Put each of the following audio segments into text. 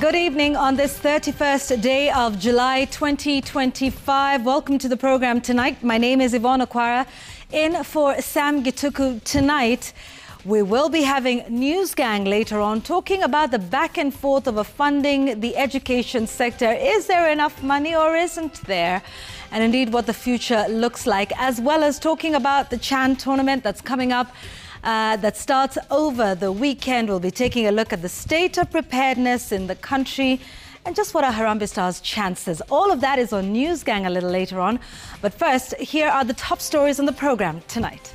Good evening on this 31st day of July 2025. Welcome to the program tonight. My name is Yvonne Okwara, in for Sam Gituku. Tonight, we will be having News Gang later on, talking about the back and forth of funding the education sector. Is there enough money or isn't there? And indeed what the future looks like, as well as talking about the Chan tournament that's coming up. That starts over the weekend. We'll be taking a look at the state of preparedness in the country and just what are Harambee Stars' chances. All of that is on News Gang a little later on. But first, here are the top stories on the program tonight.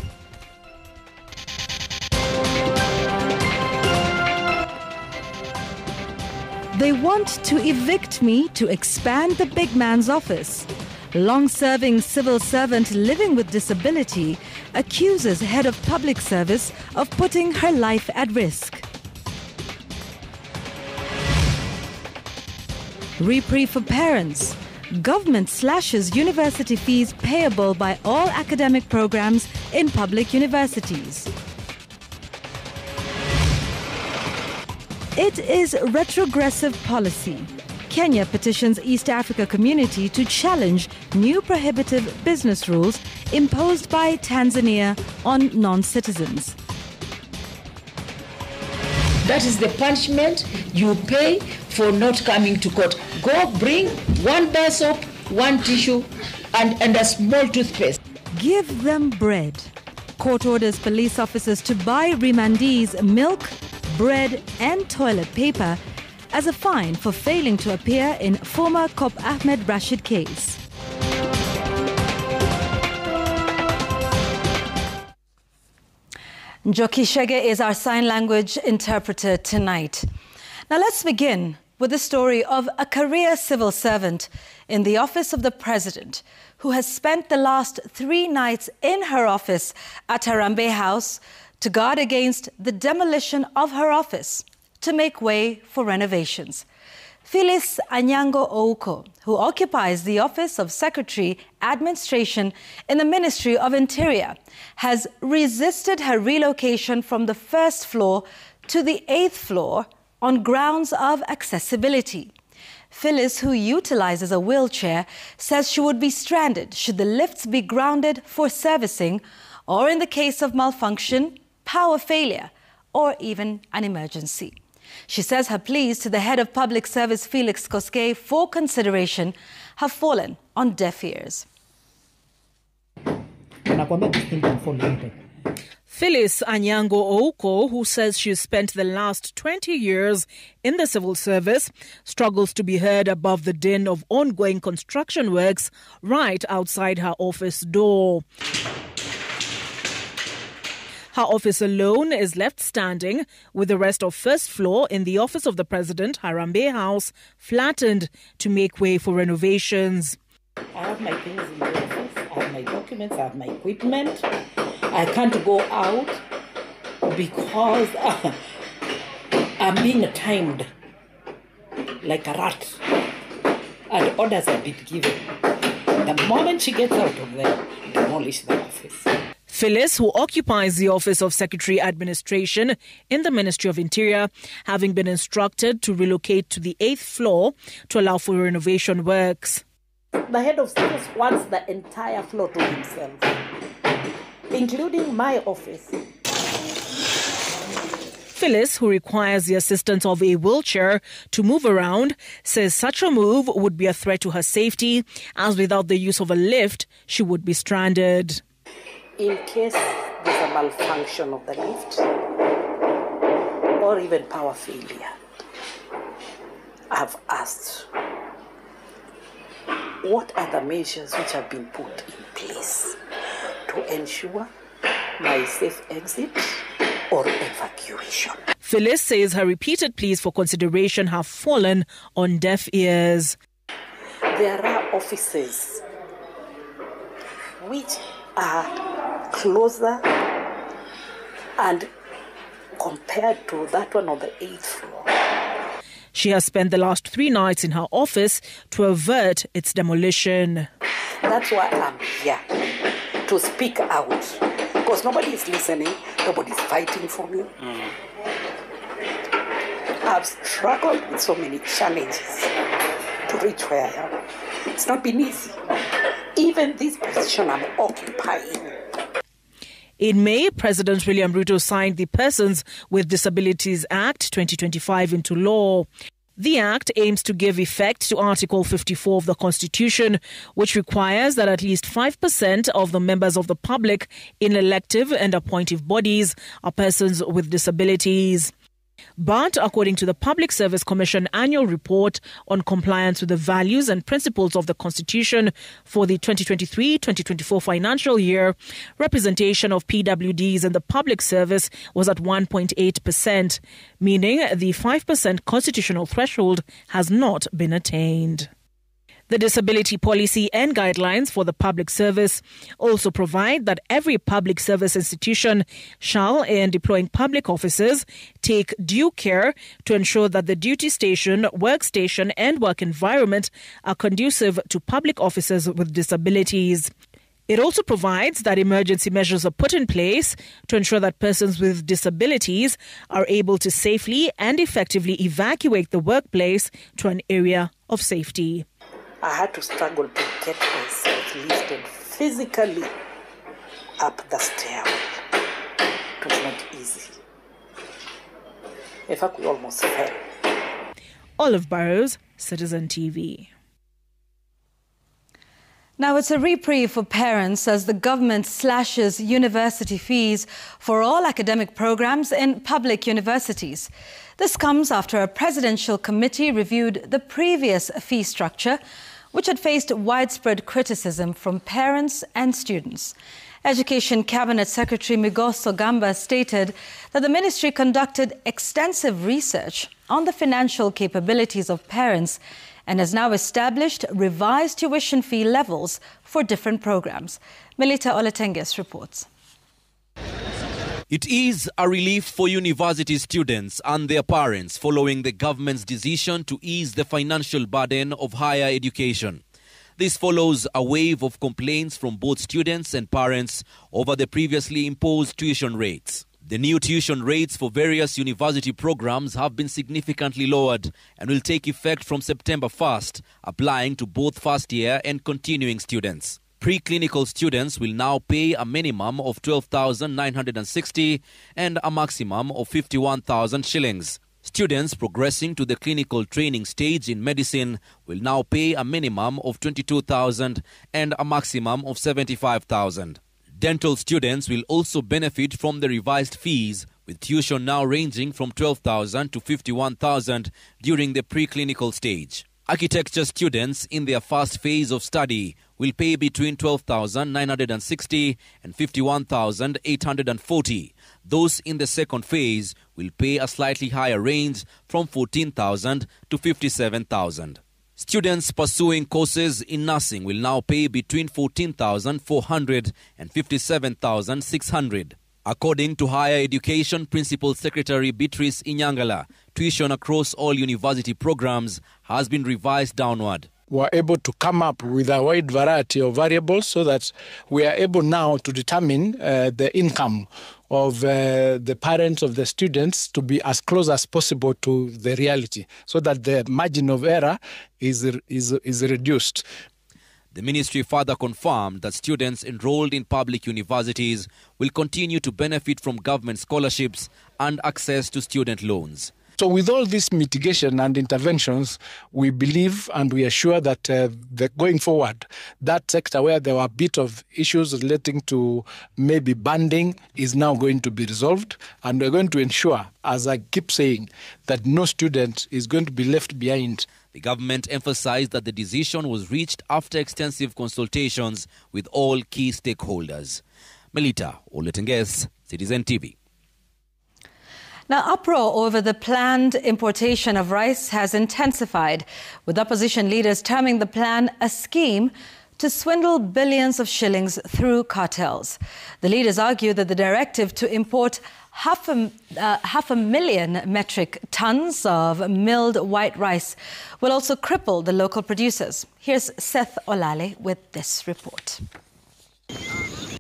They want to evict me to expand the big man's office. Long-serving civil servant living with disability accuses head of public service of putting her life at risk. Reprieve for parents. Government slashes university fees payable by all academic programs in public universities. It is retrogressive policy. Kenya petitions East Africa community to challenge new prohibitive business rules imposed by Tanzania on non-citizens. That is the punishment you pay for not coming to court. Go bring one bar soap, one tissue, and a small toothpaste. Give them bread. Court orders police officers to buy remandees milk, bread and toilet paper as a fine for failing to appear in former Cop Ahmed Rashid case. Njoki Shege is our sign language interpreter tonight. Now let's begin with the story of a career civil servant in the office of the president who has spent the last 3 nights in her office at Harambee House to guard against the demolition of her office to make way for renovations. Phyllis Anyango Ouko, who occupies the office of Secretary Administration in the Ministry of Interior, has resisted her relocation from the 1st floor to the 8th floor on grounds of accessibility. Phyllis, who utilizes a wheelchair, says she would be stranded should the lifts be grounded for servicing or in the case of malfunction, power failure, or even an emergency. She says her pleas to the head of public service, Felix Koskei, for consideration have fallen on deaf ears. Phyllis Anyango Ouko, who says she spent the last 20 years in the civil service, struggles to be heard above the din of ongoing construction works right outside her office door. Her office alone is left standing, with the rest of 1st floor in the office of the president, Harambee House, flattened to make way for renovations. I have my things in the office, I have my documents, I have my equipment. I can't go out because I'm being timed like a rat. And orders have been given. The moment she gets out of there, demolish the office. Phyllis, who occupies the office of Secretary Administration in the Ministry of Interior, having been instructed to relocate to the 8th floor to allow for renovation works. The head of service wants the entire floor to himself, including my office. Phyllis, who requires the assistance of a wheelchair to move around, says such a move would be a threat to her safety, as without the use of a lift, she would be stranded. In case there's a malfunction of the lift or even power failure, I've asked, what are the measures which have been put in place to ensure my safe exit or evacuation? Phyllis says her repeated pleas for consideration have fallen on deaf ears. There are offices which are closer and compared to that one on the 8th floor. She has spent the last 3 nights in her office to avert its demolition. That's why I'm here, to speak out, because nobody is listening, nobody is fighting for me. I've struggled with so many challenges to reach where I am. It's not been easy. Even this position I'm occupying. In May, President William Ruto signed the Persons with Disabilities Act 2025 into law. The Act aims to give effect to Article 54 of the Constitution, which requires that at least 5% of the members of the public in elective and appointive bodies are persons with disabilities. But according to the Public Service Commission annual report on compliance with the values and principles of the Constitution for the 2023-2024 financial year, representation of PWDs in the public service was at 1.8%, meaning the 5% constitutional threshold has not been attained. The disability policy and guidelines for the public service also provide that every public service institution shall, in deploying public officers, take due care to ensure that the duty station, workstation, and work environment are conducive to public officers with disabilities. It also provides that emergency measures are put in place to ensure that persons with disabilities are able to safely and effectively evacuate the workplace to an area of safety. I had to struggle to get myself lifted physically up the stairway. It was not easy. In fact, we almost fell. Olive Burrows, CitizenTV. Now it's a reprieve for parents as the government slashes university fees for all academic programs in public universities. This comes after a presidential committee reviewed the previous fee structure, which had faced widespread criticism from parents and students. Education Cabinet Secretary Migoso Gamba stated that the ministry conducted extensive research on the financial capabilities of parents and has now established revised tuition fee levels for different programs. Melita Oletenges reports. It is a relief for university students and their parents following the government's decision to ease the financial burden of higher education. This follows a wave of complaints from both students and parents over the previously imposed tuition rates. The new tuition rates for various university programs have been significantly lowered and will take effect from September 1st, applying to both first-year and continuing students. Pre-clinical students will now pay a minimum of 12,960 and a maximum of 51,000 shillings. Students progressing to the clinical training stage in medicine will now pay a minimum of 22,000 and a maximum of 75,000. Dental students will also benefit from the revised fees, with tuition now ranging from 12,000 to 51,000 during the preclinical stage. Architecture students in their first phase of study will pay between 12,960 and 51,840. Those in the second phase will pay a slightly higher range from 14,000 to 57,000. Students pursuing courses in nursing will now pay between 14,400 and 57,600. According to Higher Education Principal Secretary Beatrice Inyangala, tuition across all university programs has been revised downward. We are able to come up with a wide variety of variables so that we are able now to determine the income of the parents of the students to be as close as possible to the reality so that the margin of error is reduced. The ministry further confirmed that students enrolled in public universities will continue to benefit from government scholarships and access to student loans. So with all these mitigation and interventions, we believe and we are sure that going forward, that sector where there were a bit of issues relating to maybe banding is now going to be resolved. And we're going to ensure, as I keep saying, that no student is going to be left behind. The government emphasized that the decision was reached after extensive consultations with all key stakeholders. Melita Oletenges, CitizenTV. Now, uproar over the planned importation of rice has intensified, with opposition leaders terming the plan a scheme to swindle billions of shillings through cartels. The leaders argue that the directive to import half a million metric tons of milled white rice will also cripple the local producers. Here's Seth Olale with this report.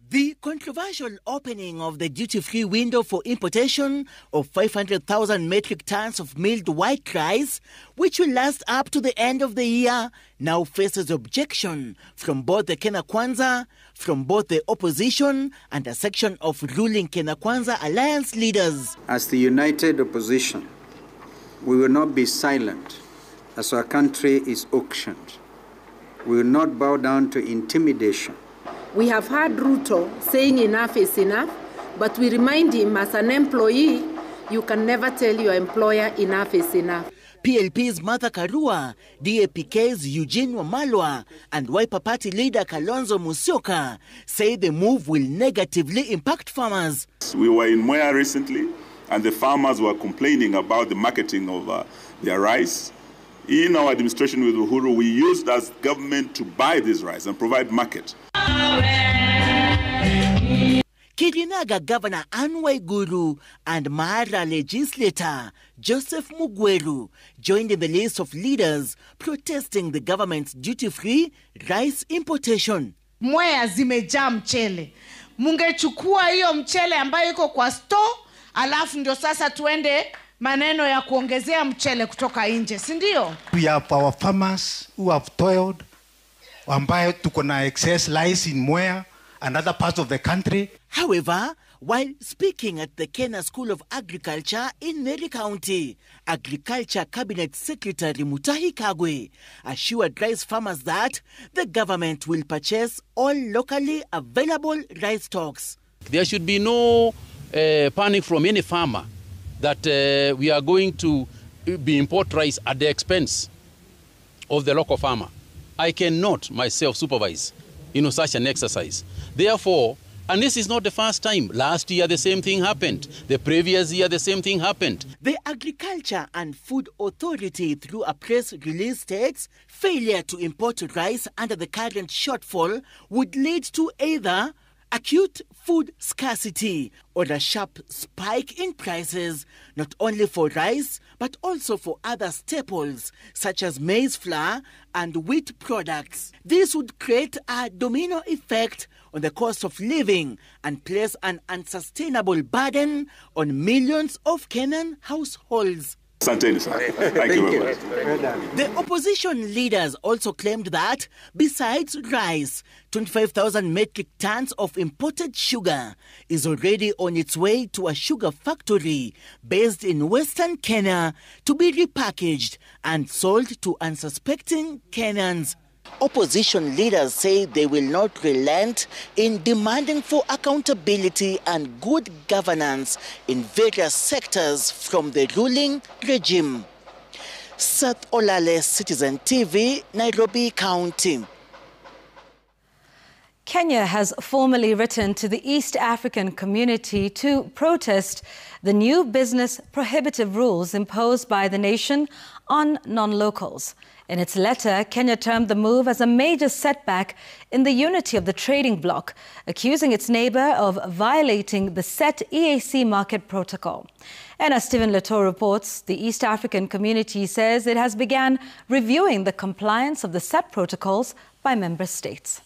The controversial opening of the duty-free window for importation of 500,000 metric tons of milled white rice, which will last up to the end of the year, now faces objection from both the Kenya Kwanza, from both the opposition and a section of ruling Kenya Kwanza alliance leaders. As the united opposition, we will not be silent as our country is auctioned. We will not bow down to intimidation. We have heard Ruto saying enough is enough, but we remind him as an employee, you can never tell your employer enough is enough. PLP's Martha Karua, DAPK's Eugene Wamalwa, and Wiper Party leader Kalonzo Musyoka say the move will negatively impact farmers. We were in Mwea recently, and the farmers were complaining about the marketing of their rice. In our administration with Uhuru, we used as government to buy this rice and provide market. Kirinaga Governor Anne Waiguru and Mara legislator Joseph Mugweru joined in the list of leaders protesting the government's duty-free rice importation. Mwea zimejaa mchele. Mungechukua hiyo mchele ambayo iko kwa store, alafu ndio sasa tuende maneno ya kuongezea mchele kutoka nje, si ndio? We have our farmers who have toiled, ambayo tuko na excess rice in Mwea and other parts of the country. However, while speaking at the Kenya School of Agriculture in Nyeri County, Agriculture Cabinet Secretary Mutahi Kagwe assured rice farmers that the government will purchase all locally available rice stocks. There should be no panic from any farmer that we are going to import rice at the expense of the local farmer. I cannot myself supervise, such an exercise. Therefore, and this is not the first time. Last year, the same thing happened. The previous year, the same thing happened. The Agriculture and Food Authority, through a press release, states failure to import rice under the current shortfall would lead to either acute food scarcity or a sharp spike in prices, not only for rice, but also for other staples such as maize flour and wheat products. This would create a domino effect on the cost of living and place an unsustainable burden on millions of Kenyan households. Thank you very much. The opposition leaders also claimed that besides rice, 25,000 metric tons of imported sugar is already on its way to a sugar factory based in Western Kenya to be repackaged and sold to unsuspecting Kenyans. Opposition leaders say they will not relent in demanding for accountability and good governance in various sectors from the ruling regime. Seth Olale, CitizenTV, Nairobi County. Kenya has formally written to the East African community to protest the new business prohibitive rules imposed by the nation on non-locals. In its letter, Kenya termed the move as a major setback in the unity of the trading bloc, accusing its neighbour of violating the set EAC market protocol. And as Stephen Leto reports, the East African community says it has begun reviewing the compliance of the set protocols by member states.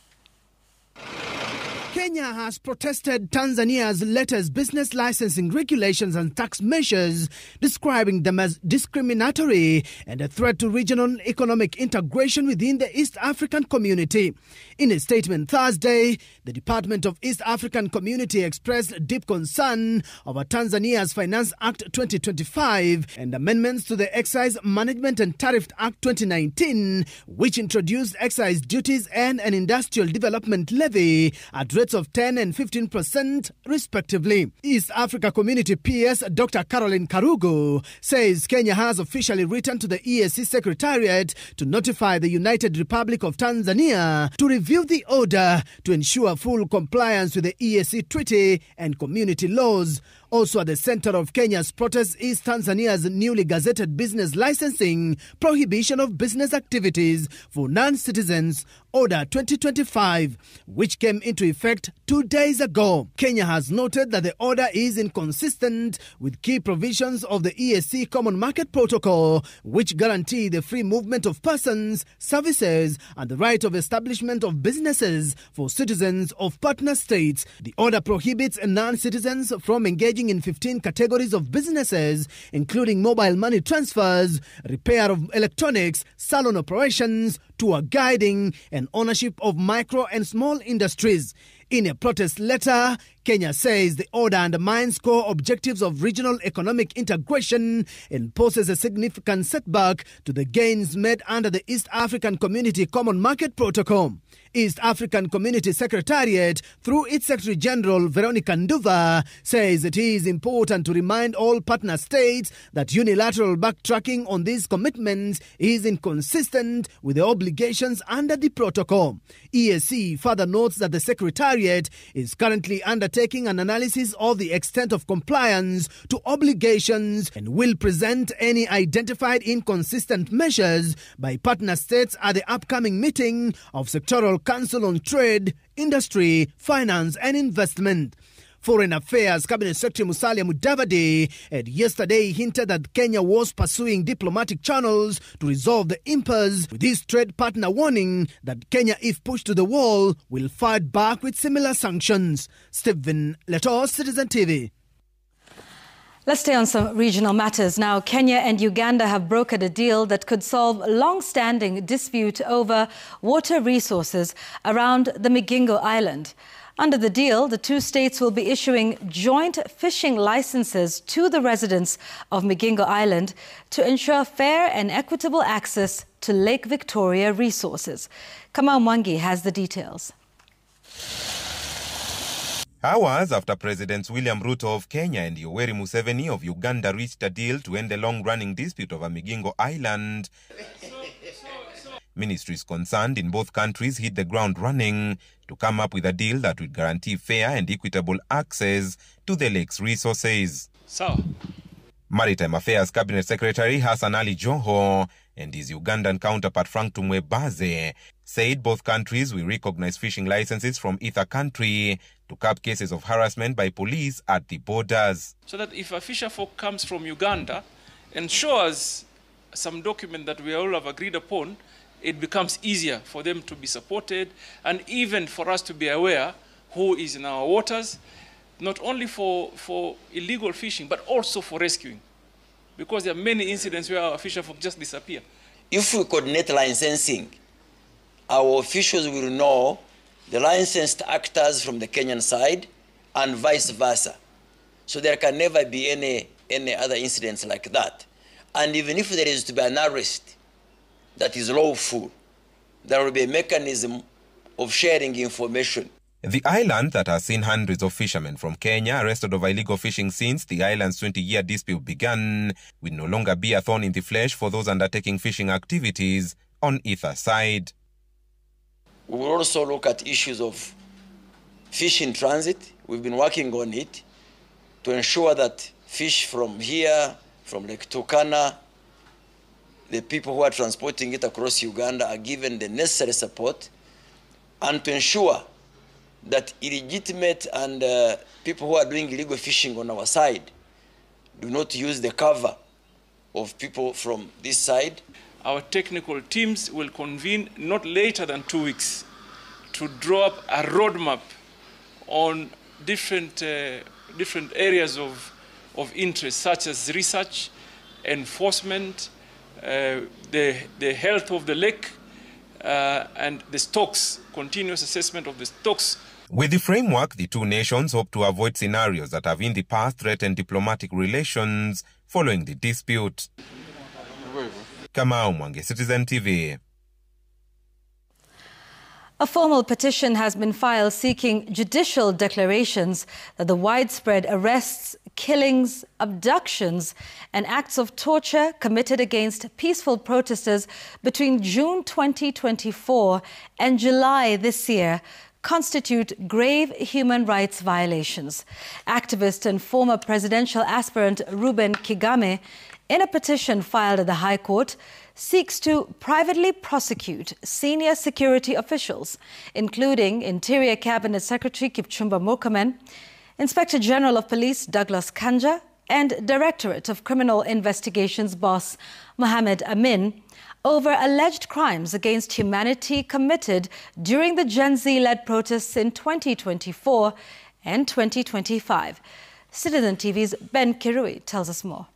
Kenya has protested Tanzania's latest business licensing regulations and tax measures, describing them as discriminatory and a threat to regional economic integration within the East African community. In a statement Thursday, the Department of East African Community expressed deep concern over Tanzania's Finance Act 2025 and amendments to the Excise Management and Tariff Act 2019, which introduced excise duties and an industrial development levy at rates of 10 and 15% respectively. East Africa Community PS Dr. Caroline Karugo says Kenya has officially written to the EAC Secretariat to notify the United Republic of Tanzania to review the order to ensure full compliance with the EAC Treaty and community laws. Also at the center of Kenya's protest is Tanzania's newly gazetted business licensing prohibition of business activities for non-citizens, Order 2025, which came into effect 2 days ago. Kenya has noted that the order is inconsistent with key provisions of the EAC Common Market Protocol, which guarantee the free movement of persons, services, and the right of establishment of businesses for citizens of partner states. The order prohibits non-citizens from engaging in 15 categories of businesses, including mobile money transfers, repair of electronics, salon operations, tour guiding, and ownership of micro and small industries. In a protest letter, Kenya says the order undermines core objectives of regional economic integration and poses a significant setback to the gains made under the East African Community Common Market Protocol. East African Community Secretariat, through its Secretary General Veronica Nduva, says it is important to remind all partner states that unilateral backtracking on these commitments is inconsistent with the obligations under the protocol. EAC further notes that the Secretariat is currently undertaking an analysis of the extent of compliance to obligations and will present any identified inconsistent measures by partner states at the upcoming meeting of Sectoral Council on Trade, Industry, Finance and Investment. Foreign Affairs Cabinet Secretary Musalia Mudavadi had yesterday hinted that Kenya was pursuing diplomatic channels to resolve the impasse, with his trade partner warning that Kenya, if pushed to the wall, will fight back with similar sanctions. Stephen Leto, Citizen TV. Let's stay on some regional matters now. Kenya and Uganda have brokered a deal that could solve a long-standing dispute over water resources around the Migingo Island. Under the deal, the two states will be issuing joint fishing licenses to the residents of Migingo Island to ensure fair and equitable access to Lake Victoria resources. Kamau Mwangi has the details. Hours after Presidents William Ruto of Kenya and Yoweri Museveni of Uganda reached a deal to end a long-running dispute over Migingo Island, ministries concerned in both countries hit the ground running to come up with a deal that would guarantee fair and equitable access to the lake's resources. Maritime Affairs Cabinet Secretary Hassan Ali Joho and his Ugandan counterpart Frank Tumwebaze said both countries will recognize fishing licenses from either country to curb cases of harassment by police at the borders. So that if a fisherfolk comes from Uganda and shows some document that we all have agreed upon, it becomes easier for them to be supported and even for us to be aware who is in our waters, not only for illegal fishing, but also for rescuing. Because there are many incidents where our fisherfolk just disappear. If we coordinate licensing, our officials will know the licensed actors from the Kenyan side and vice versa. So there can never be any other incidents like that. And even if there is to be an arrest that is lawful, there will be a mechanism of sharing information. The island that has seen hundreds of fishermen from Kenya arrested over illegal fishing since the island's 20-year dispute began will no longer be a thorn in the flesh for those undertaking fishing activities on either side. We will also look at issues of fish in transit. We've been working on it to ensure that fish from here, from Lake Turkana, the people who are transporting it across Uganda are given the necessary support, and to ensure that illegitimate and people who are doing illegal fishing on our side do not use the cover of people from this side. Our technical teams will convene not later than 2 weeks to draw up a roadmap on different areas of interest, such as research, enforcement, the health of the lake, and the stocks, continuous assessment of the stocks. With the framework, the two nations hope to avoid scenarios that have in the past threatened diplomatic relations following the dispute. Kamau Mwangi, Citizen TV. A formal petition has been filed seeking judicial declarations that the widespread arrests, killings, abductions and acts of torture committed against peaceful protesters between June 2024 and July this year constitute grave human rights violations. Activist and former presidential aspirant Reuben Kigame, in a petition filed at the High Court, seeks to privately prosecute senior security officials, including Interior Cabinet Secretary Kipchumba Murkomen, Inspector General of Police Douglas Kanja, and Directorate of Criminal Investigations boss Mohammed Amin, over alleged crimes against humanity committed during the Gen Z-led protests in 2024 and 2025. CitizenTV's Ben Kirui tells us more.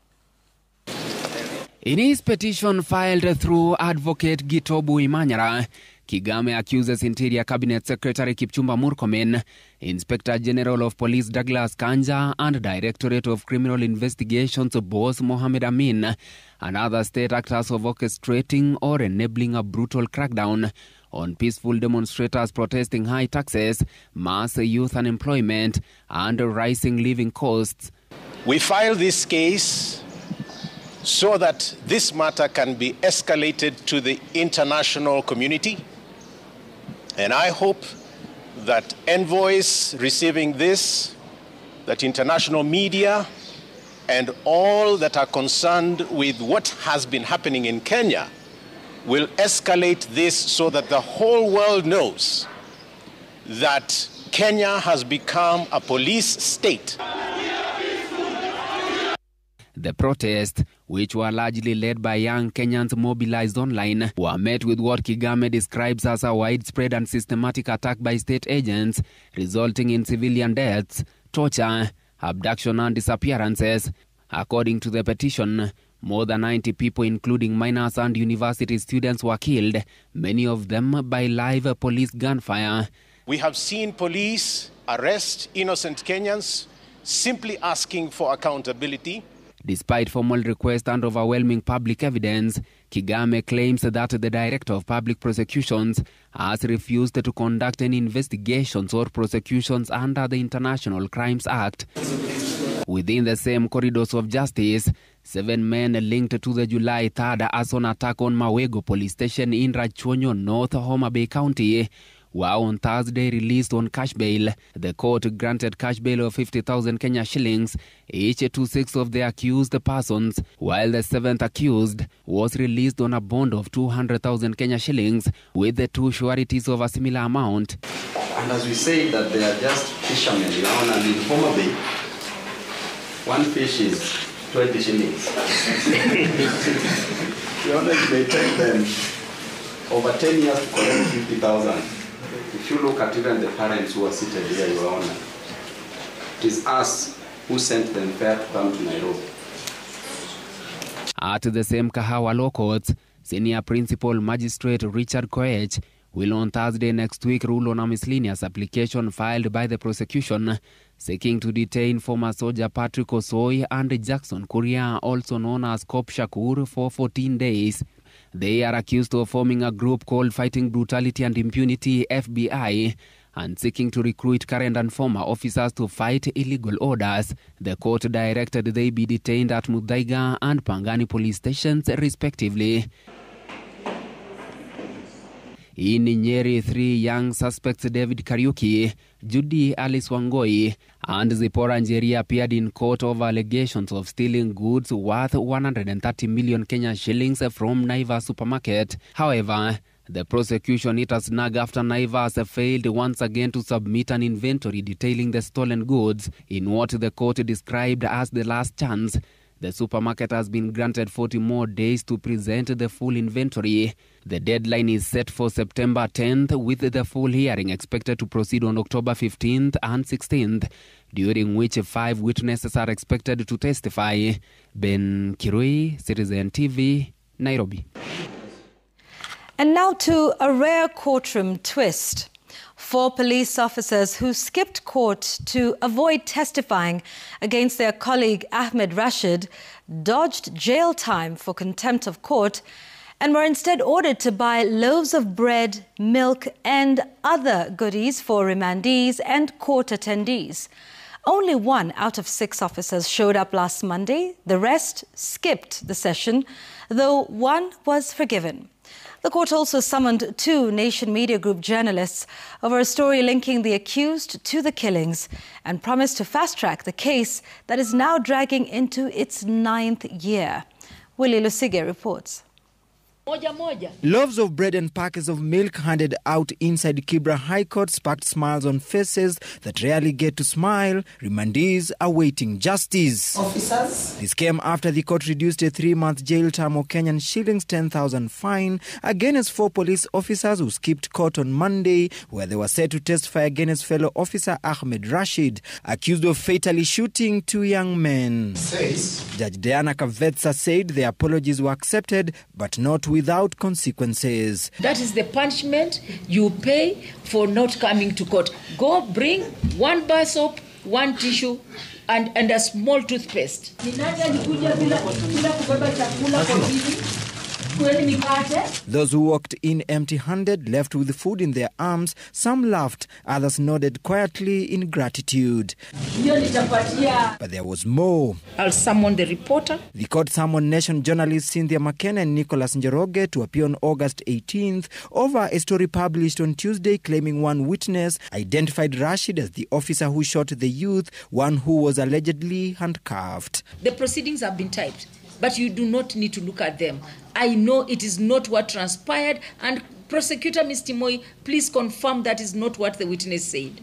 In his petition filed through Advocate Gitobu Imanyara, Kigame accuses Interior Cabinet Secretary Kipchumba Murkomen, Inspector General of Police Douglas Kanja, and Directorate of Criminal Investigations boss Mohammed Amin and other state actors of orchestrating or enabling a brutal crackdown on peaceful demonstrators protesting high taxes, mass youth unemployment, and rising living costs. We filed this case so that this matter can be escalated to the international community. And I hope that envoys receiving this, that international media, and all that are concerned with what has been happening in Kenya will escalate this so that the whole world knows that Kenya has become a police state. The protests, which were largely led by young Kenyans mobilized online, were met with what Kigame describes as a widespread and systematic attack by state agents, resulting in civilian deaths, torture, abduction and disappearances. According to the petition, more than 90 people, including minors and university students, were killed, many of them by live police gunfire. We have seen police arrest innocent Kenyans simply asking for accountability. Despite formal request and overwhelming public evidence, Kigame claims that the Director of Public Prosecutions has refused to conduct any investigations or prosecutions under the International Crimes Act. Within the same corridors of justice, 7 men linked to the July 3rd arson attack on Mawego police station in Rachuonyo, North Homa Bay County, were on Thursday released on cash bail. The court granted cash bail of 50,000 Kenya shillings, each to 6 of the accused persons, while the 7th accused was released on a bond of 200,000 Kenya shillings, with the 2 sureties of a similar amount. And as we say that they are just fishermen, and in Homa Bay, 1 fish is 20 shillings. It may take them over 10 years to collect 50,000. If you look at even the parents who are seated here, Your Honor, it is us who sent them fare to come to Nairobi. At the same Kahawa Law Courts, Senior Principal Magistrate Richard Koech will on Thursday next week rule on a miscellaneous application filed by the prosecution seeking to detain former soldier Patrick Osoi and Jackson Kuria, also known as Kop Shakur, for 14 days. They are accused of forming a group called Fighting Brutality and Impunity, FBI, and seeking to recruit current and former officers to fight illegal orders. The court directed they be detained at Muthaiga and Pangani police stations, respectively. In Nyeri, 3 young suspects, David Kariuki, Judy Alice Wangoi, and Zipporah Njeri, appeared in court over allegations of stealing goods worth 130 million Kenya shillings from Naivas supermarket. However, the prosecution hit a snag after Naivas failed once again to submit an inventory detailing the stolen goods in what the court described as the last chance. The supermarket has been granted 40 more days to present the full inventory. The deadline is set for September 10th, with the full hearing expected to proceed on October 15th and 16th, during which 5 witnesses are expected to testify. Ben Kirui, CitizenTV, Nairobi. And now to a rare courtroom twist. 4 police officers who skipped court to avoid testifying against their colleague Ahmed Rashid dodged jail time for contempt of court and were instead ordered to buy loaves of bread, milk and other goodies for remandees and court attendees. Only 1 out of 6 officers showed up last Monday. The rest skipped the session, though 1 was forgiven. The court also summoned 2 Nation Media Group journalists over a story linking the accused to the killings and promised to fast-track the case that is now dragging into its 9th year. Willie Lusige reports. Loaves of bread and packets of milk handed out inside Kibra High Court sparked smiles on faces that rarely get to smile. Remandees awaiting justice. Officers. This came after the court reduced a 3-month jail term of Kenyan shillings 10,000 fine against 4 police officers who skipped court on Monday, where they were set to testify against fellow officer Ahmed Rashid, accused of fatally shooting 2 young men. Judge Diana Kavetsa said the apologies were accepted, but not without consequences. That is the punishment you pay for not coming to court. Go bring 1 bar soap, 1 tissue, and a small toothpaste. Those who walked in empty-handed left with food in their arms. Some laughed, others nodded quietly in gratitude. But there was more. I'll summon the reporter. The court summoned Nation journalists Cynthia McKenna and Nicholas Njoroge to appear on August 18th over a story published on Tuesday claiming one witness identified Rashid as the officer who shot the youth, one who was allegedly handcuffed. The proceedings have been typed, but you do not need to look at them. I know it is not what transpired, and Prosecutor Mr. Moi, please confirm that is not what the witness said.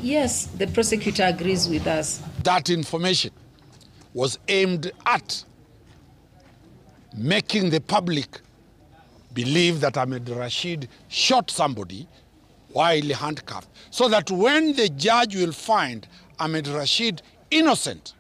Yes, the prosecutor agrees with us. That information was aimed at making the public believe that Ahmed Rashid shot somebody while handcuffed, so that when the judge will find Ahmed Rashid innocent,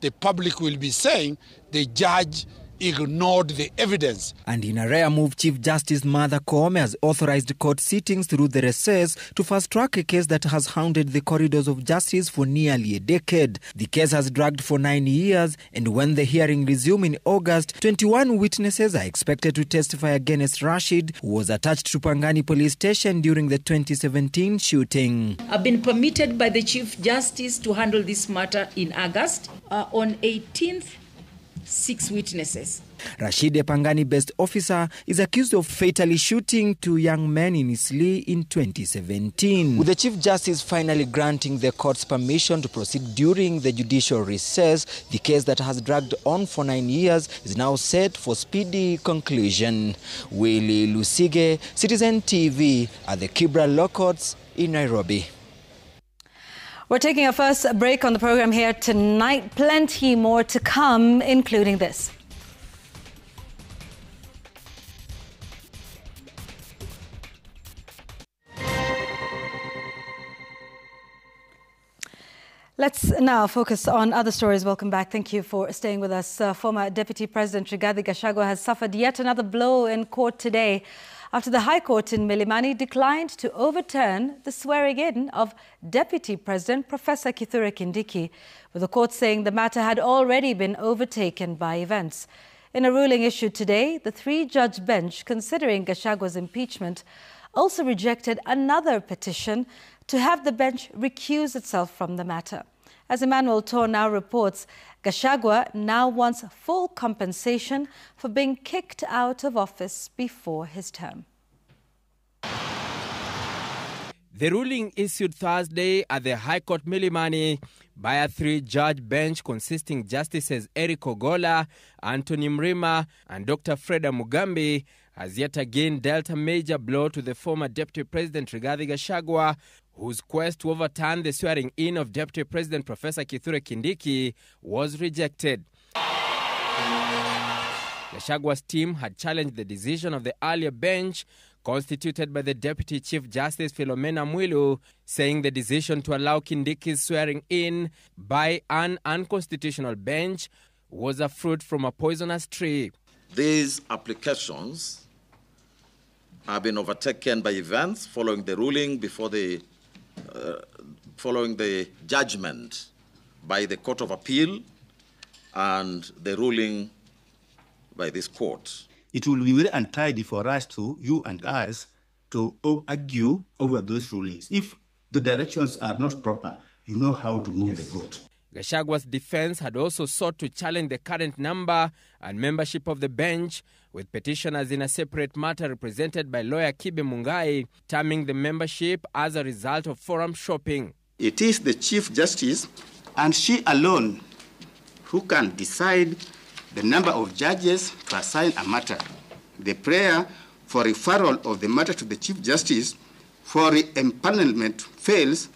the public will be saying the judge ignored the evidence. And in a rare move, Chief Justice Martha Koome has authorized court sittings through the recess to fast-track a case that has haunted the corridors of justice for nearly a decade. The case has dragged for 9 years, and when the hearing resumes in August, 21 witnesses are expected to testify against Rashid, who was attached to Pangani police station during the 2017 shooting. I've been permitted by the Chief Justice to handle this matter in August. On 18th, 6 witnesses. Rashid, a Pangani-based officer, is accused of fatally shooting 2 young men in Isli in 2017. With the Chief Justice finally granting the court's permission to proceed during the judicial recess, the case that has dragged on for 9 years is now set for speedy conclusion. Willie Lusige, Citizen TV at the Kibra Law Courts in Nairobi. We're taking our first break on the program here tonight. Plenty more to come, including this. Let's now focus on other stories. Welcome back. Thank you for staying with us. Former Deputy President Rigathi Gachagua has suffered yet another blow in court today after the High Court in Milimani declined to overturn the swearing-in of Deputy President Professor Kithure Kindiki, with the court saying the matter had already been overtaken by events. In a ruling issued today, the 3-judge bench considering Gachagua's impeachment also rejected another petition to have the bench recuse itself from the matter. As Emmanuel Tor now reports, Gachagua now wants full compensation for being kicked out of office before his term. The ruling issued Thursday at the High Court Milimani by a 3-judge bench consisting Justices Eric Ogola, Anthony Mrima and Dr. Freda Mugambi has yet again dealt a major blow to the former Deputy President Rigathi Gachagua, whose quest to overturn the swearing-in of Deputy President Professor Kithure Kindiki was rejected. Gachagua's team had challenged the decision of the earlier bench, constituted by the Deputy Chief Justice Philomena Mwilu, saying the decision to allow Kindiki's swearing-in by an unconstitutional bench was a fruit from a poisonous tree. These applications have been overtaken by events following the ruling following the judgment by the Court of Appeal and the ruling by this court. It will be very untidy for us you and us, to argue over those rulings. If the directions are not proper, you know how to move the vote. Gachagwa's defense had also sought to challenge the current number and membership of the bench, with petitioners in a separate matter represented by lawyer Kibe Mungai terming the membership as a result of forum shopping. It is the Chief Justice and she alone who can decide the number of judges to assign a matter. The prayer for referral of the matter to the Chief Justice for empanelment fails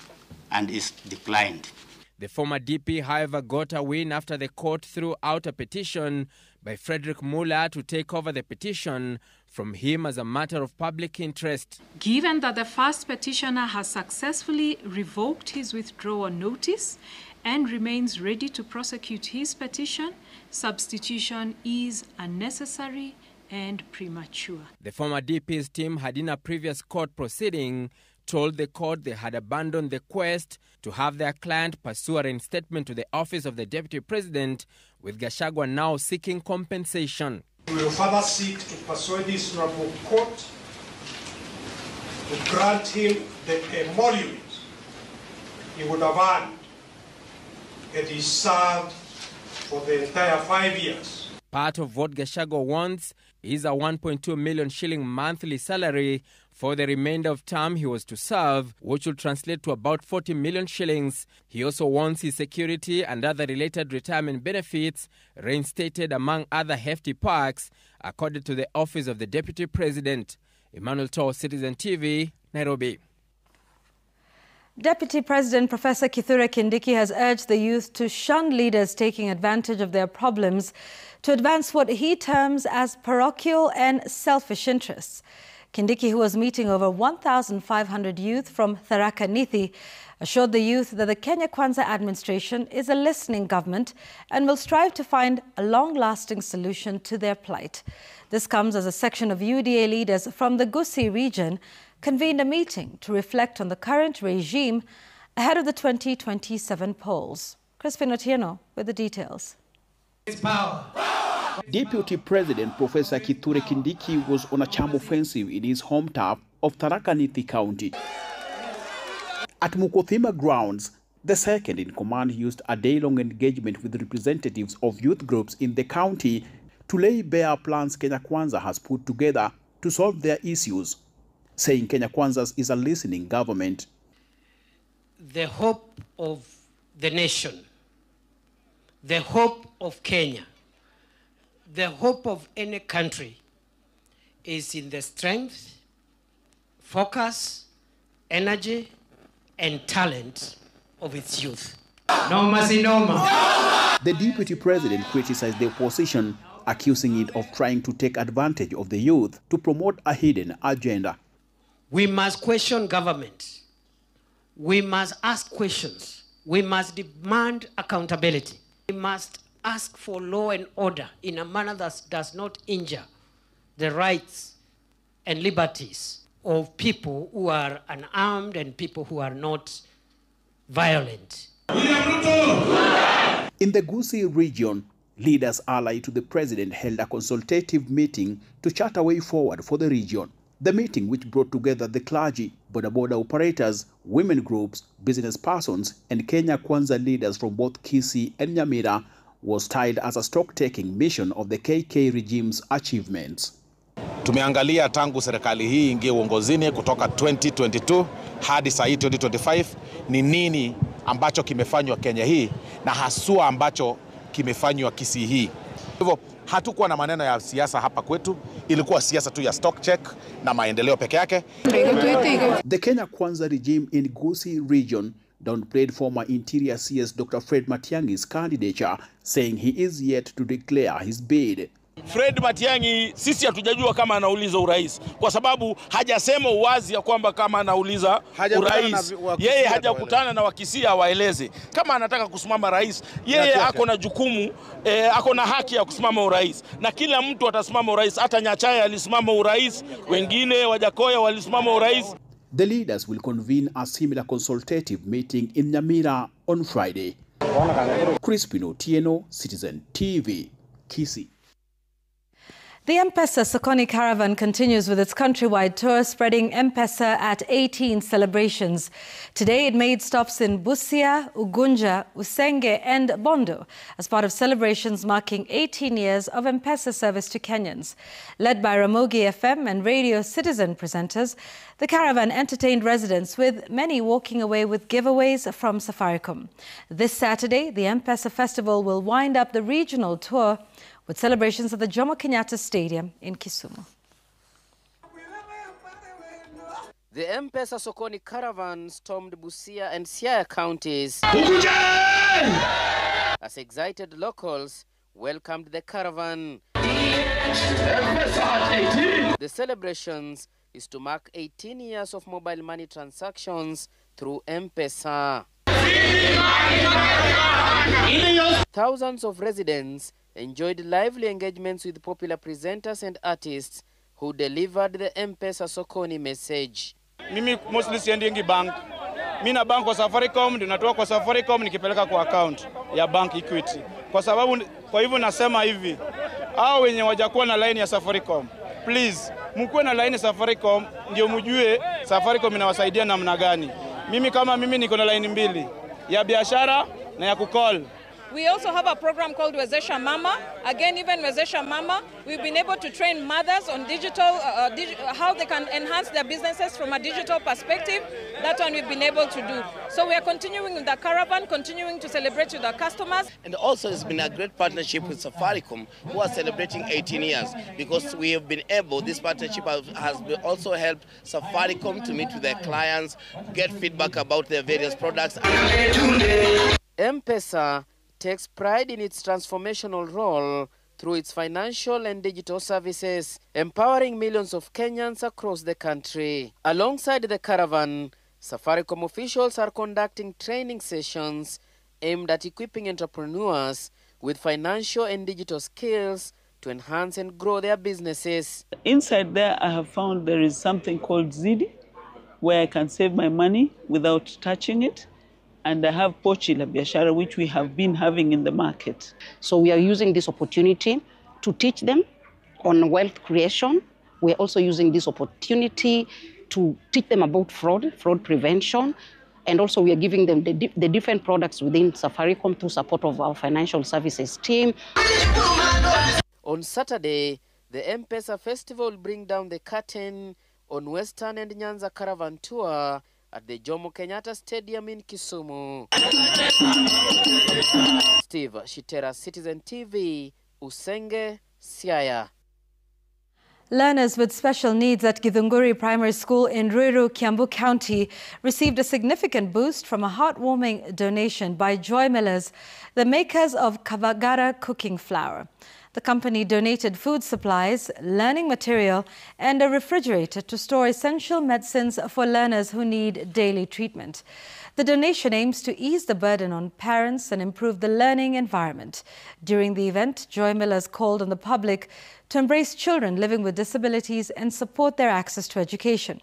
and is declined. The former DP, however, got a win after the court threw out a petition by Frederick Muller to take over the petition from him as a matter of public interest. Given that the first petitioner has successfully revoked his withdrawal notice and remains ready to prosecute his petition, substitution is unnecessary and premature. The former DP's team had, in a previous court proceeding, told the court they had abandoned the quest to have their client pursue a reinstatement to the office of the Deputy President, with Gachagua now seeking compensation. We will further seek to persuade this honorable court to grant him the emolument he would have earned and he served for the entire 5 years. Part of what Gachagua wants is a 1.2 million shilling monthly salary for the remainder of term he was to serve, which will translate to about 40 million shillings. He also wants his security and other related retirement benefits reinstated, among other hefty perks, according to the Office of the Deputy President. Emmanuel Toh, CitizenTV, Nairobi. Deputy President Professor Kithure Kindiki has urged the youth to shun leaders taking advantage of their problems to advance what he terms as parochial and selfish interests. Kindiki, who was meeting over 1,500 youth from Tharaka Nithi, assured the youth that the Kenya Kwanza administration is a listening government and will strive to find a long-lasting solution to their plight. This comes as a section of UDA leaders from the Gusii region convened a meeting to reflect on the current regime ahead of the 2027 polls. Crispin Otieno with the details. Deputy President Professor Kithure Kindiki was on a charm offensive in his home turf of Tharaka Nithi County. At Mukothima grounds, the second in command used a day-long engagement with representatives of youth groups in the county to lay bare plans Kenya Kwanza has put together to solve their issues, saying Kenya Kwanza is a listening government. The hope of the nation, the hope of Kenya, the hope of any country is in the strength, focus, energy, and talent of its youth. No mercy, no more. The Deputy President criticized the opposition, accusing it of trying to take advantage of the youth to promote a hidden agenda. We must question government. We must ask questions. We must demand accountability. We must ask for law and order in a manner that does not injure the rights and liberties of people who are unarmed and people who are not violent. In the Gusii region, leaders allied to the president held a consultative meeting to chart a way forward for the region. The meeting, which brought together the clergy, border operators, women groups, business persons, and Kenya Kwanza leaders from both Kisii and Nyamira, was styled as a stock-taking mission of the KK regime's achievements. Tumeangalia tangu serikali hii ingie uongozini kutoka 2022 hadi saa hii 2025 ni nini ambacho kimefanywa Kenya hii na haswa ambacho kimefanywa Kisii hii. Hivyo hatukuwa na maneno ya siasa hapa kwetu, ilikuwa siasa tu ya stock check na maendeleo peke yake. The Kenya Kwanza regime in Gusii region downplayed former Interior CS Dr. Fred Matiang'i's candidature, saying he is yet to declare his bid. Fred Matiang'i sisi hatujajua kama anauliza urais kwa sababu hajasema uwazi ya kwamba kama anauliza urais. Yeye hajakutana na wakisia waeleze kama anataka kusimama rais. Yeye ako na jukumu, ako na haki ya kusimama urais. Na kila mtu atasimama urais, hata Nyachaya alisimama urais, wengine Wajakoya walisimama urais. The leaders will convene a similar consultative meeting in Nyamira on Friday. Crispin Otieno, CitizenTV, Kisii. The M-Pesa Sokoni Caravan continues with its countrywide tour, spreading M-Pesa at 18 celebrations. Today it made stops in Busia, Ugunja, Usenge and Bondo as part of celebrations marking 18 years of M-Pesa service to Kenyans. Led by Ramogi FM and Radio Citizen presenters, the caravan entertained residents, with many walking away with giveaways from Safaricom. This Saturday, the M-Pesa Festival will wind up the regional tour with celebrations at the Jomo Kinata Stadium in Kisumu. The M-Pesa Sokoni Caravan stormed Busia and Siaya counties as excited locals welcomed the caravan. The celebrations is to mark 18 years of mobile money transactions through M-Pesa. Thousands of residents enjoyed lively engagements with popular presenters and artists who delivered the M-Pesa Sokoni message. Mimi mostly siendi bank. Mimi na bank kwa Safaricom, ndio natoa kwa Safaricom nikipeleka kwa account ya bank Equity. Kwa hivyo nasema hivi, hao wenye wajakuwa na line ya Safaricom, please, mkuwe na line ya Safaricom ndio mjue Safaricom inawasaidia namna gani. Mimi niko na line mbili, ya biashara na ya kukall. We also have a program called Wezesha Mama. Again, even Wezesha Mama, we've been able to train mothers on digital, how they can enhance their businesses from a digital perspective. That one we've been able to do. So we are continuing with the caravan, continuing to celebrate with our customers. And also it's been a great partnership with Safaricom, who are celebrating 18 years. Because we have been able, this partnership has also helped Safaricom to meet with their clients, get feedback about their various products. M-Pesa takes pride in its transformational role through its financial and digital services, empowering millions of Kenyans across the country. Alongside the caravan, Safaricom officials are conducting training sessions aimed at equipping entrepreneurs with financial and digital skills to enhance and grow their businesses. Inside there, I have found there is something called Zidi, where I can save my money without touching it. And I have Pochi la Biashara, which we have been having in the market. So we are using this opportunity to teach them on wealth creation. We're also using this opportunity to teach them about fraud prevention. And also we are giving them the different products within Safaricom through support of our financial services team. On Saturday, the M-Pesa Festival will bring down the curtain on Western and Nyanza Caravan Tour at the Jomo Kenyatta Stadium in Kisumu. Steve Shitera, CitizenTV, Usenge, Siaya. Learners with special needs at Githunguri Primary School in Ruiru, Kiambu County received a significant boost from a heartwarming donation by Joy Millers, the makers of Kavagara cooking flour. The company donated food supplies, learning material and a refrigerator to store essential medicines for learners who need daily treatment. The donation aims to ease the burden on parents and improve the learning environment. During the event, Joy Millers called on the public to embrace children living with disabilities and support their access to education.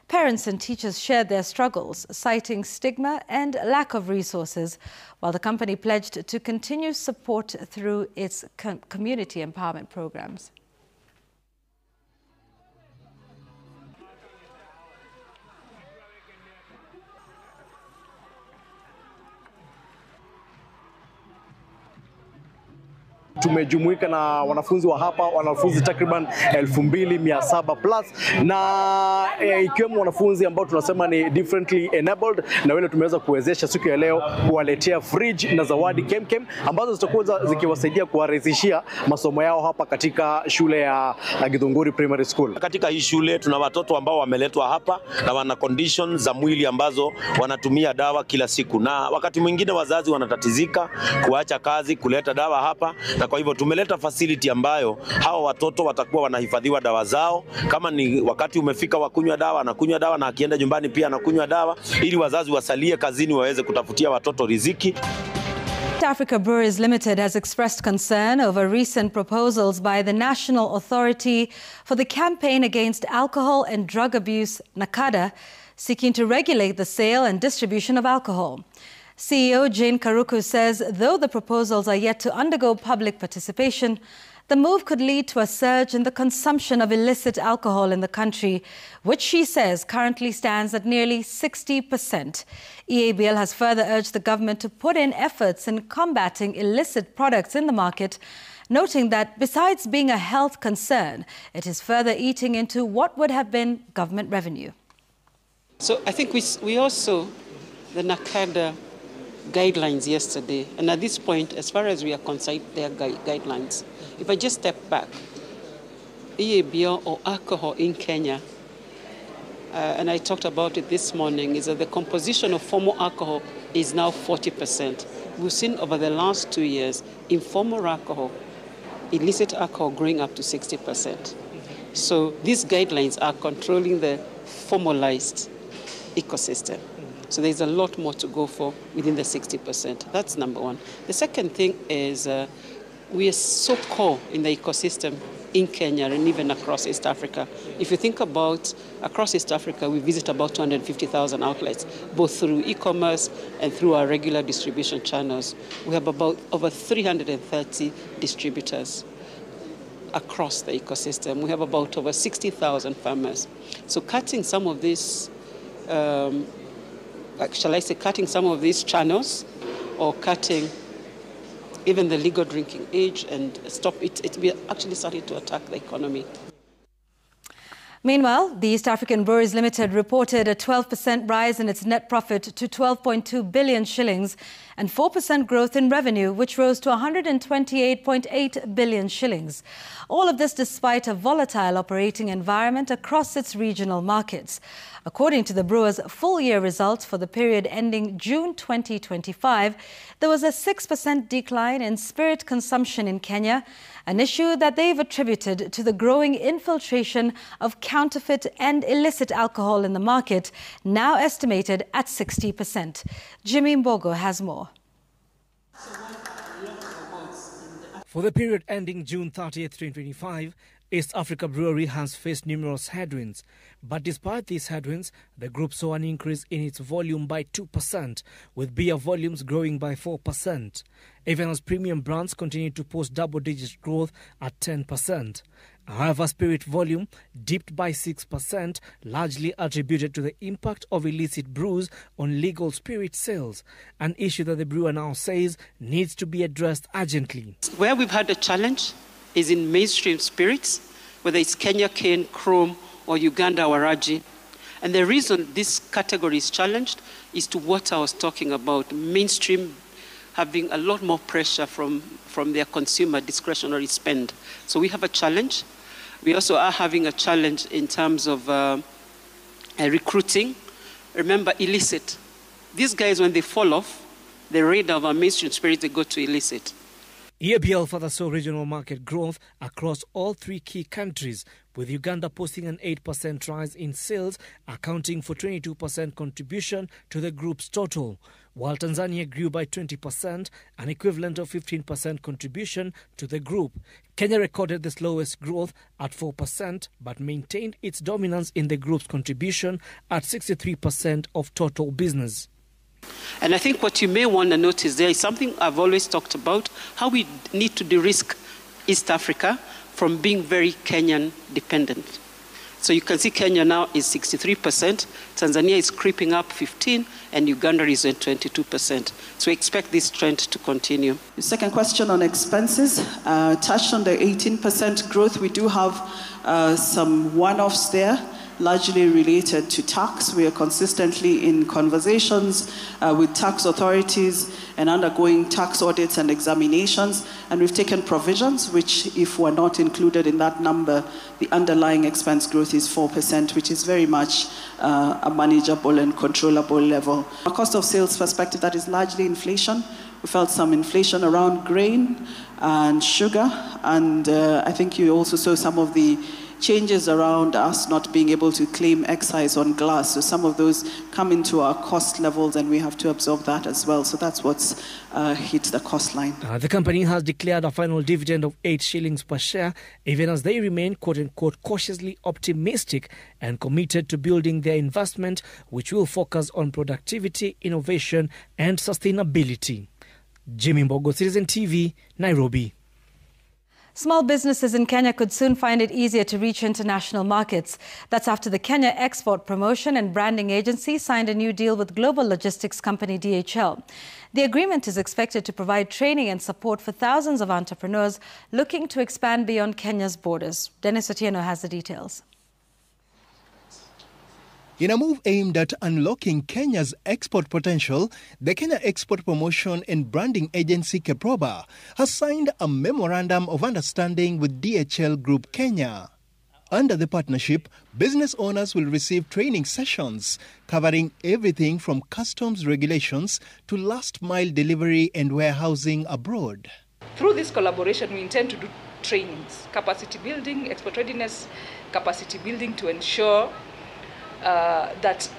Parents and teachers shared their struggles, citing stigma and lack of resources, while the company pledged to continue support through its community empowerment programs. Tumejumuika na wanafunzi wa hapa, wanafunzi takriban 2700 plus, na ikiwemo wanafunzi ambao tunasema ni differently enabled, na wale tumeweza kuwezesha siku ya leo kuwaletea fridge na zawadi kemkem ambazo zitakuwa zikiwasaidia kuwarahisishia masomo yao hapa katika shule ya Githunguri Primary School. Katika hii shule tuna watoto ambao wameletwa hapa na wana conditions za mwili ambazo wanatumia dawa kila siku, na wakati mwingine wazazi wanatatizika kuacha kazi kuleta dawa hapa, na kwa hivyo tumeleta facility ambayo hawa watoto watakuwa wanahifadhiwa dawa zao. Kama ni wakati umefika wa kunywa dawa, anakunywa dawa, na akienda nyumbani pia anakunywa dawa, ili wazazi wasalie kazini waweze kutafutia watoto riziki. Africa Breweries Limited has expressed concern over recent proposals by the National Authority for the Campaign Against Alcohol and Drug Abuse, NACADA, seeking to regulate the sale and distribution of alcohol. CEO Jane Karuku says though the proposals are yet to undergo public participation, the move could lead to a surge in the consumption of illicit alcohol in the country, which she says currently stands at nearly 60%. EABL has further urged the government to put in efforts in combating illicit products in the market, noting that besides being a health concern, it is further eating into what would have been government revenue. So I think we also, the NACADA guidelines yesterday, and at this point, as far as we are concerned, they are guidelines. If I just step back, EABL or alcohol in Kenya, and I talked about it this morning, is that the composition of formal alcohol is now 40%. We've seen over the last 2 years, informal alcohol, illicit alcohol growing up to 60%. So these guidelines are controlling the formalized ecosystem. So there's a lot more to go for within the 60%. That's number one. The second thing is we are so core in the ecosystem in Kenya and even across East Africa. If you think about across East Africa, we visit about 250,000 outlets, both through e-commerce and through our regular distribution channels. We have about over 330 distributors across the ecosystem. We have about over 60,000 farmers. So cutting some of these cutting some of these channels or cutting even the legal drinking age and stop it, we are actually starting to attack the economy. Meanwhile, the East African Breweries Limited reported a 12% rise in its net profit to 12.2 billion shillings and 4% growth in revenue, which rose to 128.8 billion shillings. All of this despite a volatile operating environment across its regional markets. According to the brewers' full-year results for the period ending June 2025, there was a 6% decline in spirit consumption in Kenya, an issue that they've attributed to the growing infiltration of counterfeit and illicit alcohol in the market, now estimated at 60%. Jimmy Mbogo has more. For the period ending June 30th, 2025, East Africa Brewery has faced numerous headwinds. But despite these headwinds, the group saw an increase in its volume by 2%, with beer volumes growing by 4%. Even as premium brands continue to post double-digit growth at 10%. However, spirit volume dipped by 6%, largely attributed to the impact of illicit brews on legal spirit sales, an issue that the brewer now says needs to be addressed urgently. Where we've had a challenge is in mainstream spirits, whether it's Kenya Cane, Chrome, or Uganda Waraji. And the reason this category is challenged is to what I was talking about, mainstream having a lot more pressure from their consumer discretionary spend. So we have a challenge. We also are having a challenge in terms of recruiting. Remember, illicit. These guys, when they fall off the radar of our mainstream spirits, they go to illicit. EABL further saw regional market growth across all three key countries, with Uganda posting an 8% rise in sales, accounting for 22% contribution to the group's total, while Tanzania grew by 20%, an equivalent of 15% contribution to the group. Kenya recorded the slowest growth at 4%, but maintained its dominance in the group's contribution at 63% of total business. And I think what you may want to notice there is something I've always talked about, how we need to de-risk East Africa from being very Kenyan dependent. So you can see Kenya now is 63%, Tanzania is creeping up 15%, and Uganda is at 22%. So we expect this trend to continue. The second question on expenses, touched on the 18% growth. We do have some one-offs there, largely related to tax. We are consistently in conversations with tax authorities and undergoing tax audits and examinations. And we've taken provisions, which if were not included in that number, the underlying expense growth is 4%, which is very much a manageable and controllable level. From a cost of sales perspective, that is largely inflation. We felt some inflation around grain and sugar. And I think you also saw some of the changes around us not being able to claim excise on glass. So some of those come into our cost levels and we have to absorb that as well. So that's what's hit the cost line. The company has declared a final dividend of 8 shillings per share, even as they remain quote-unquote cautiously optimistic and committed to building their investment, which will focus on productivity, innovation and sustainability. Jimmy Mbogo, CitizenTV, Nairobi. Small businesses in Kenya could soon find it easier to reach international markets. That's after the Kenya Export Promotion and Branding Agency signed a new deal with global logistics company DHL. The agreement is expected to provide training and support for thousands of entrepreneurs looking to expand beyond Kenya's borders. Dennis Otieno has the details. In a move aimed at unlocking Kenya's export potential, the Kenya Export Promotion and Branding Agency KEPROBA has signed a memorandum of understanding with DHL Group Kenya. Under the partnership, business owners will receive training sessions covering everything from customs regulations to last-mile delivery and warehousing abroad. Through this collaboration, we intend to do trainings, capacity building, export readiness, capacity building to ensure that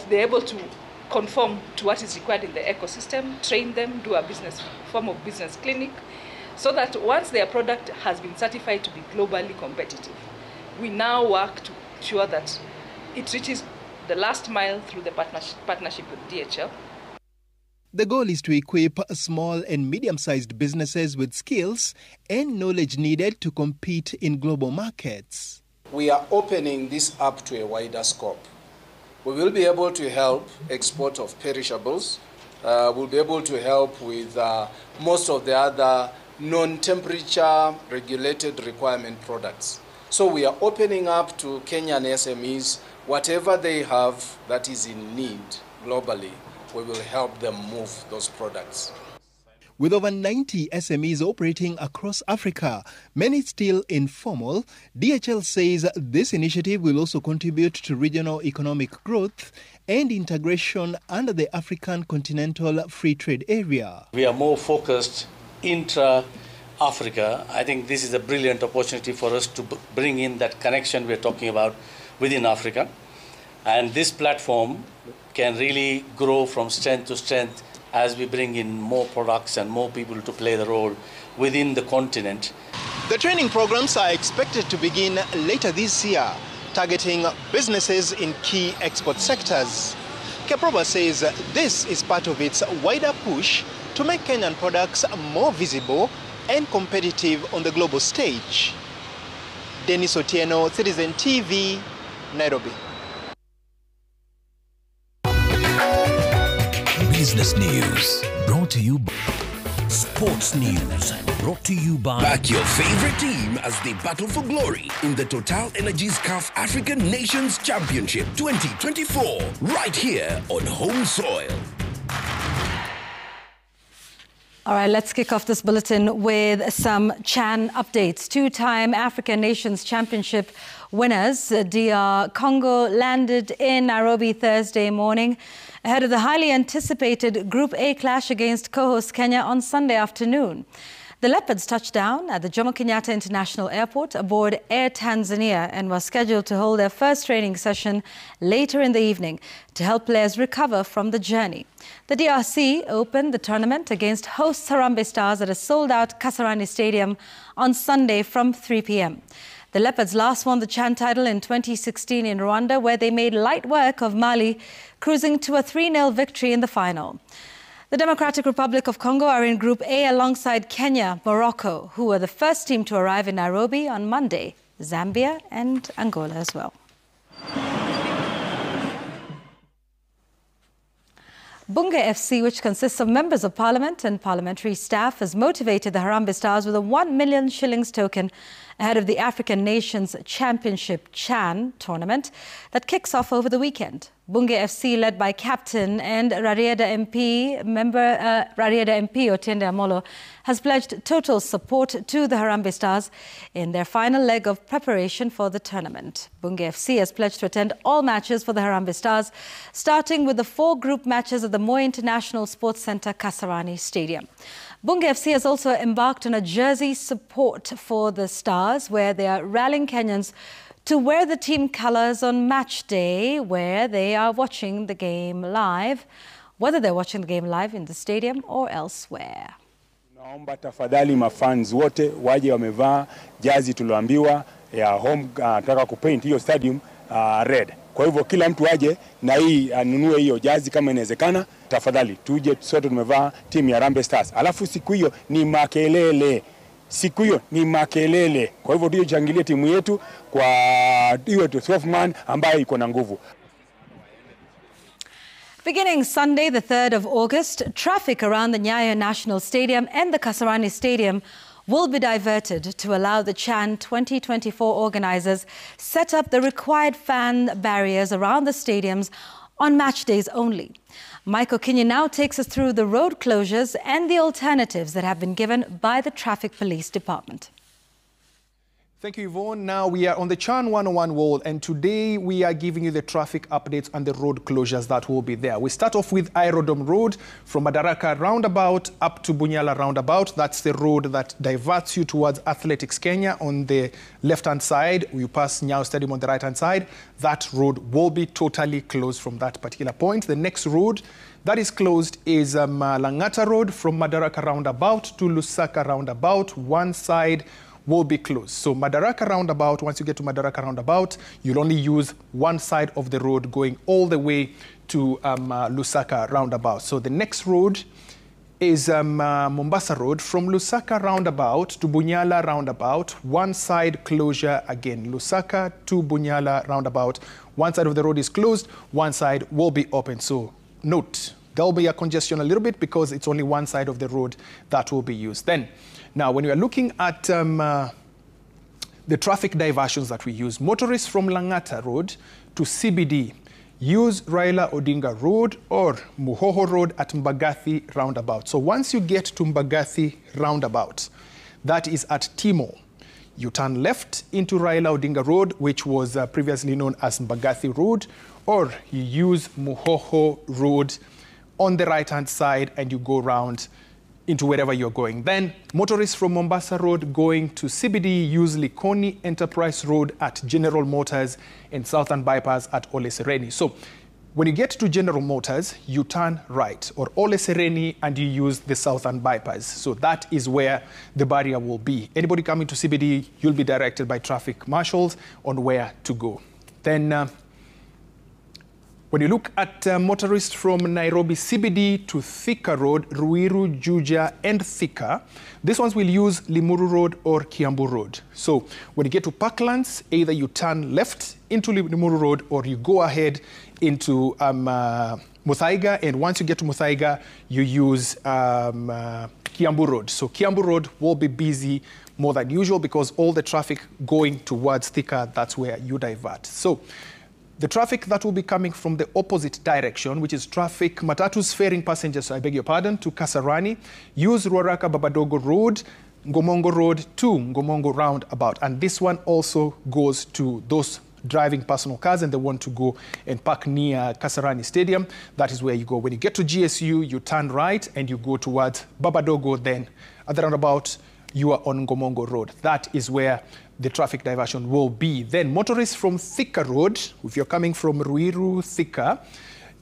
they're able to conform to what is required in the ecosystem, train them, do a form of business clinic, so that once their product has been certified to be globally competitive, we now work to ensure that it reaches the last mile through the partnership with DHL. The goal is to equip small and medium-sized businesses with skills and knowledge needed to compete in global markets. We are opening this up to a wider scope. We will be able to help export of perishables. We'll be able to help with most of the other non-temperature regulated requirement products. So we are opening up to Kenyan SMEs, whatever they have that is in need globally, we will help them move those products. With over 90 SMEs operating across Africa, many still informal, DHL says this initiative will also contribute to regional economic growth and integration under the African Continental Free Trade Area. We are more focused intra-Africa. I think this is a brilliant opportunity for us to bring in that connection we're talking about within Africa. And this platform can really grow from strength to strength as we bring in more products and more people to play the role within the continent. The training programs are expected to begin later this year, targeting businesses in key export sectors. KEPROBA says this is part of its wider push to make Kenyan products more visible and competitive on the global stage. Dennis Otieno, CitizenTV, Nairobi. Business news brought to you by Sports News brought to you by Back your favorite team as they battle for glory in the Total Energies CAF African Nations Championship 2024 right here on home soil. All right, let's kick off this bulletin with some CHAN updates. Two-time African Nations Championship winners, DR Congo, landed in Nairobi Thursday morning ahead of the highly anticipated Group A clash against co-host Kenya on Sunday afternoon. The Leopards touched down at the Jomo Kenyatta International Airport aboard Air Tanzania and were scheduled to hold their first training session later in the evening to help players recover from the journey. The DRC opened the tournament against hosts Harambee Stars at a sold-out Kasarani Stadium on Sunday from 3 p.m. The Leopards last won the CHAN title in 2016 in Rwanda, where they made light work of Mali, cruising to a 3-0 victory in the final. The Democratic Republic of Congo are in Group A alongside Kenya, Morocco, who were the first team to arrive in Nairobi on Monday, Zambia and Angola as well. Bunga FC, which consists of members of parliament and parliamentary staff, has motivated the Harambee Stars with a 1 million shillings token ahead of the African Nations Championship CHAN tournament that kicks off over the weekend. Bunga FC, led by captain and Rarieda MP Otiende Amolo, has pledged total support to the Harambee Stars in their final leg of preparation for the tournament. Bunga FC has pledged to attend all matches for the Harambee Stars, starting with the 4 group matches at the Moi International Sports Centre Kasarani Stadium. Bunga FC has also embarked on a jersey support for the Stars, where they are rallying Kenyans to wear the team colours on match day, where they are watching the game live, whether they're watching the game live in the stadium or elsewhere. Naomba tafadhali mafans wote waje wamevaa jazi tulioambiwa ya home, tunataka kupaint hiyo stadium red. Kwa hivyo kila mtu aje na hii anunue hiyo jazi kama inawezekana. Tafadhali tuje sote tumevaa timu ya Harambee Stars. Alafu siku hiyo ni makelele. siku hiyo ni makelele. Kwa hivyo ndio changilie timu yetu kwa hiyo 12 man ambaye iko na nguvu. Beginning Sunday, the 3rd of August, traffic around the Nyayo National Stadium and the Kasarani Stadium will be diverted to allow the CHAN 2024 organisers set up the required fan barriers around the stadiums on match days only. Michael Kinyi now takes us through the road closures and the alternatives that have been given by the Traffic Police Department. Thank you, Yvonne. Now we are on the CHAN 101 wall, and today we are giving you the traffic updates and the road closures that will be there. We start off with Aerodrome Road from Madaraka roundabout up to Bunyala roundabout. That's the road that diverts you towards Athletics Kenya on the left-hand side. You pass Nyayo Stadium on the right-hand side. That road will be totally closed from that particular point. The next road that is closed is Langata Road from Madaraka roundabout to Lusaka roundabout. One side will be closed. So Madaraka roundabout, once you get to Madaraka roundabout, you'll only use one side of the road going all the way to Lusaka roundabout. So the next road is Mombasa Road from Lusaka roundabout to Bunyala roundabout. One side closure again, Lusaka to Bunyala roundabout. One side of the road is closed, one side will be open. So note, there'll be a congestion a little bit because it's only one side of the road that will be used. Then, now, when we are looking at the traffic diversions that we use, motorists from Langata Road to CBD use Raila Odinga Road or Muhoho Road at Mbagathi roundabout. So once you get to Mbagathi roundabout, that is at Timo, you turn left into Raila Odinga Road, which was previously known as Mbagathi Road, or you use Muhoho Road on the right-hand side and you go round into wherever you're going. Then motorists from Mombasa Road going to CBD use Likoni Enterprise Road at General Motors and Southern Bypass at Ole Sereni. So when you get to General Motors, you turn right or Ole Sereni and you use the Southern Bypass. So that is where the barrier will be. Anybody coming to CBD, you'll be directed by traffic marshals on where to go. Then when you look at motorists from Nairobi CBD to Thika Road, Ruiru, Juja, and Thika, these ones will use Limuru Road or Kiambu Road. So when you get to Parklands, either you turn left into Limuru Road or you go ahead into Muthaiga, and once you get to Muthaiga, you use Kiambu Road. So Kiambu Road will be busy more than usual because all the traffic going towards Thika, that's where you divert. So the traffic that will be coming from the opposite direction, which is traffic, matatus ferrying passengers, I beg your pardon, to Kasarani, use Ruaraka Babadogo Road, Ngomongo Road to Ngomongo roundabout. And this one also goes to those driving personal cars and they want to go and park near Kasarani Stadium. That is where you go. When you get to GSU, you turn right and you go towards Babadogo. Then at the roundabout, you are on Ngomongo Road. That is where the traffic diversion will be. Then motorists from Thika Road, if you're coming from Ruiru, Thika,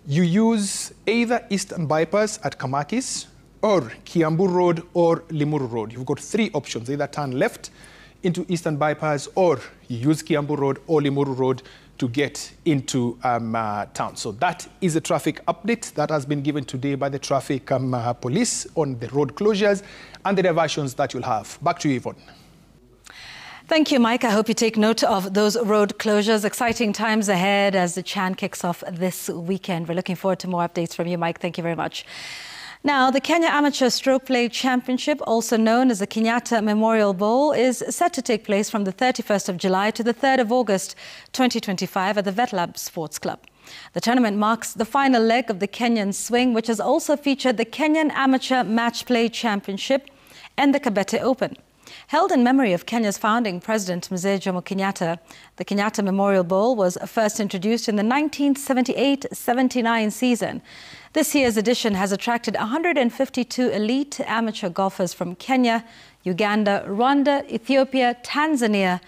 you use either Eastern Bypass at Kamakis or Kiambu Road or Limuru Road. You've got three options, either turn left into Eastern Bypass or you use Kiambu Road or Limuru Road to get into town. So that is a traffic update that has been given today by the traffic police on the road closures and the diversions that you'll have. Back to you, Yvonne. Thank you, Mike. I hope you take note of those road closures. Exciting times ahead as the CHAN kicks off this weekend. We're looking forward to more updates from you, Mike. Thank you very much. Now, the Kenya Amateur Stroke Play Championship, also known as the Kinata Memorial Bowl, is set to take place from the 31st of July to the 3rd of August 2025 at the VetLab Sports Club. The tournament marks the final leg of the Kenyan Swing, which has also featured the Kenyan Amateur Match Play Championship and the Kabete Open. Held in memory of Kenya's founding president, Mzee Jomo Kenyatta, the Kenyatta Memorial Bowl was first introduced in the 1978-79 season. This year's edition has attracted 152 elite amateur golfers from Kenya, Uganda, Rwanda, Ethiopia, Tanzania,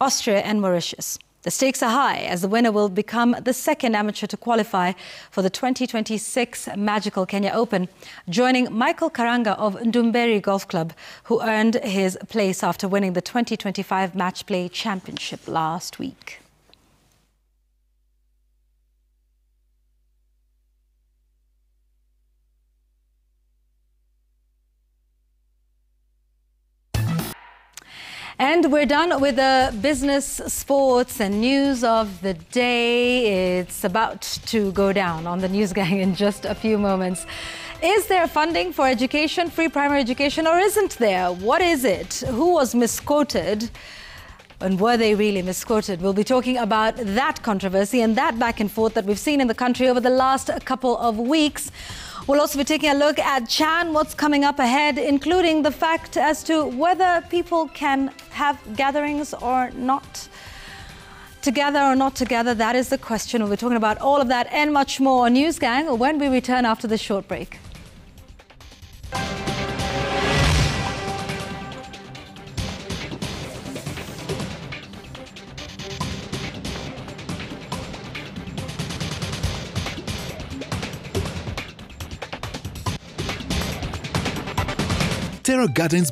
Austria and Mauritius. The stakes are high as the winner will become the second amateur to qualify for the 2026 Magical Kenya Open, joining Michael Karanga of Ndumberi Golf Club, who earned his place after winning the 2025 Match Play Championship last week. And we're done with the business, sports and news of the day. It's about to go down on the news gang in just a few moments. Is there funding for education, free primary education, or isn't there? What is it? Who was misquoted? And were they really misquoted? We'll be talking about that controversy and that back and forth that we've seen in the country over the last couple of weeks. We'll also be taking a look at Chan, what's coming up ahead, including the fact as to whether people can have gatherings or not. Together or not together, that is the question. We'll be talking about all of that and much more on News Gang when we return after this short break. Terra Gardens